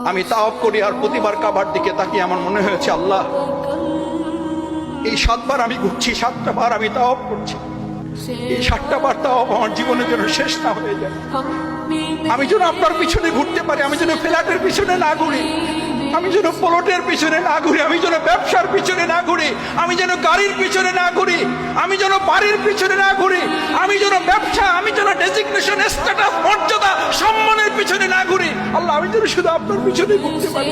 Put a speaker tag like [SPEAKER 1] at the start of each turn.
[SPEAKER 1] আমি তাওয়াফ করি আর প্রতিবার কাবার দিকে তাকিয়ে আমার মনে হয়েছে, আল্লাহ এই 7 বার আমি ঘুরছি, 7টা বার আমি তাওয়াফ করছি, এই 7টা বার তাওয়াফ আমার জীবনের জন্য শেষ না হয়ে যায়। আমি যেন আপনার পিছনে ঘুরতে পারি, আমি যেন ফ্ল্যাটের পিছনে না ঘুরি, আমি যেন প্লটের পিছনে না ঘুরি, আমি যেন ব্যবসার পিছনে না ঘুরি, আমি যেন গাড়ির পিছনে না ঘুরি, আমি যেন বাড়ির পিছনে না ঘুরি, আমি যেন ব্যবসা, আমি যেন ডেজিগনেশন, স্ট্যাটাস, মর্যাদা, সম্মানের পিছনে না ঘুরি। আল্লাহ, আমি যেন শুধু আপনার পিছনে ঘুরতে পারি।